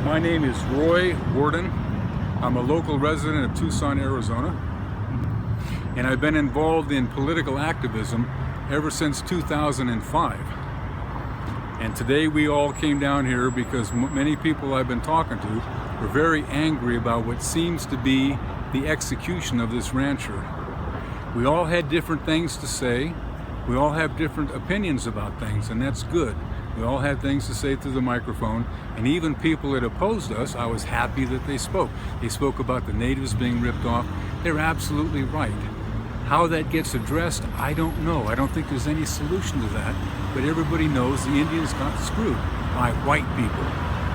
My name is Roy Warden. I'm a local resident of Tucson, Arizona, and I've been involved in political activism ever since 2005. And today we all came down here because many people I've been talking to are very angry about what seems to be the execution of this rancher. We all had different things to say. We all have different opinions about things, and that's good. We all had things to say through the microphone, and even people that opposed us, I was happy that they spoke. They spoke about the natives being ripped off. They're absolutely right. How that gets addressed, I don't know. I don't think there's any solution to that, but everybody knows the Indians got screwed by white people,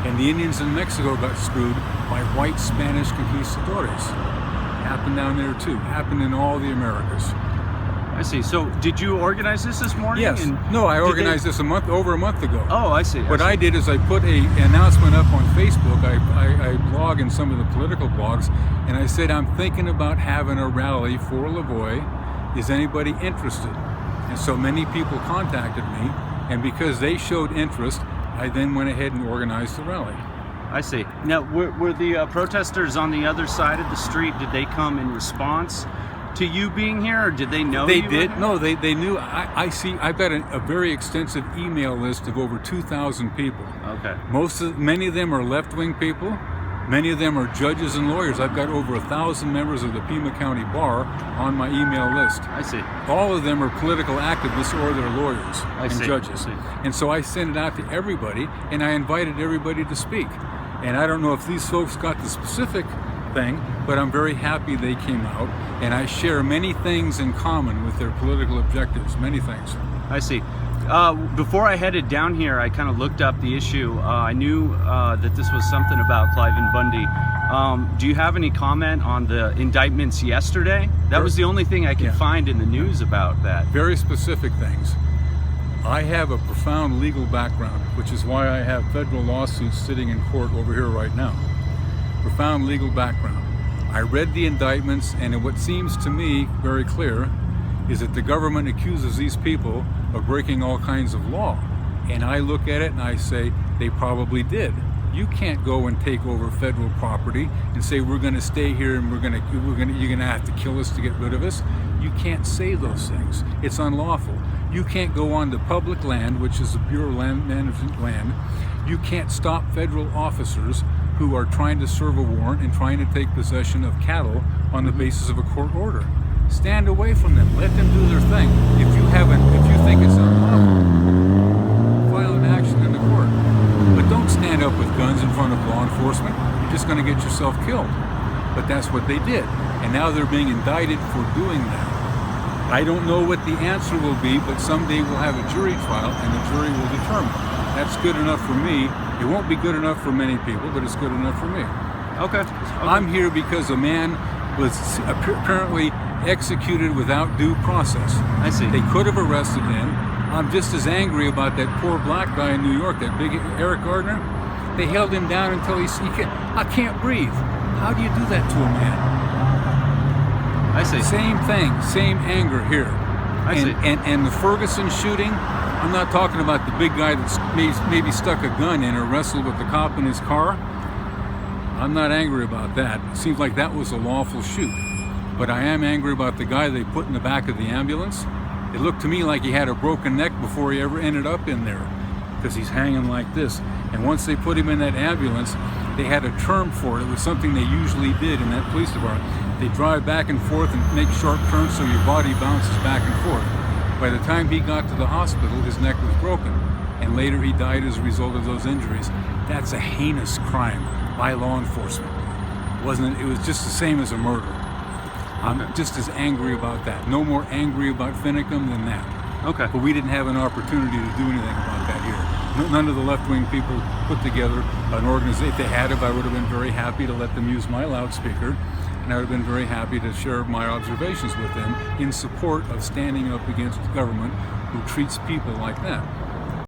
and the Indians in Mexico got screwed by white Spanish conquistadores. Happened down there too, happened in all the Americas. I see. So did you organize this morning? Yes. No, I organized this over a month ago. Oh, I see. What I did is I put an announcement up on Facebook. I blog in some of the political blogs, and I said, I'm thinking about having a rally for LaVoy. Is anybody interested? And so many people contacted me, and because they showed interest, I then went ahead and organized the rally. I see. Now, were the protesters on the other side of the street, did they come in response to you being here, or did they know they you did? No, they knew. I see. I've got a very extensive email list of over 2,000 people. Okay. Many of them are left-wing people. Many of them are judges and lawyers. I've got over 1,000 members of the Pima County Bar on my email list. I see. All of them are political activists or they're lawyers and judges. I see. And so I sent it out to everybody, and I invited everybody to speak. And I don't know if these folks got the specific thing, but I'm very happy they came out, and I share many things in common with their political objectives, many things. I see. Before I headed down here, I kind of looked up the issue. I knew that this was something about Cliven Bundy. Do you have any comment on the indictments yesterday? That was the only thing I could find in the news about that. Very specific things. I have a profound legal background, which is why I have federal lawsuits sitting in court over here right now. Profound legal background. I read the indictments, and what seems to me very clear is that the government accuses these people of breaking all kinds of law. And I look at it and I say, they probably did. You can't go and take over federal property and say we're going to stay here and you're going to have to kill us to get rid of us. You can't say those things. It's unlawful. You can't go on to public land, which is the Bureau of Land Management land. You can't stop federal officers who are trying to serve a warrant and trying to take possession of cattle on the basis of a court order. Stand away from them. Let them do their thing. If you think it's unlawful, file an action in the court. But don't stand up with guns in front of law enforcement. You're just going to get yourself killed. But that's what they did. And now they're being indicted for doing that. I don't know what the answer will be, but someday we'll have a jury trial and the jury will determine. That's good enough for me. It won't be good enough for many people, but it's good enough for me. Okay. I'm here because a man was apparently executed without due process. I see. They could have arrested him. I'm just as angry about that poor black guy in New York, that big Eric Gardner. They held him down until I can't breathe. How do you do that to a man? I see. Same thing, same anger here. I see. And the Ferguson shooting, I'm not talking about the big guy that maybe stuck a gun in or wrestled with the cop in his car. I'm not angry about that. It seems like that was a lawful shoot. But I am angry about the guy they put in the back of the ambulance. It looked to me like he had a broken neck before he ever ended up in there, because he's hanging like this. And once they put him in that ambulance, they had a term for it. It was something they usually did in that police department. They drive back and forth and make sharp turns so your body bounces back and forth. By the time he got to the hospital, his neck was broken, and later he died as a result of those injuries. That's a heinous crime by law enforcement. It was just the same as a murder. I'm just as angry about that. No more angry about Finicum than that. Okay. But we didn't have an opportunity to do anything about that here. None of the left-wing people put together an organization. If they had, I would have been very happy to let them use my loudspeaker, and I would have been very happy to share my observations with them in support of standing up against the government who treats people like that.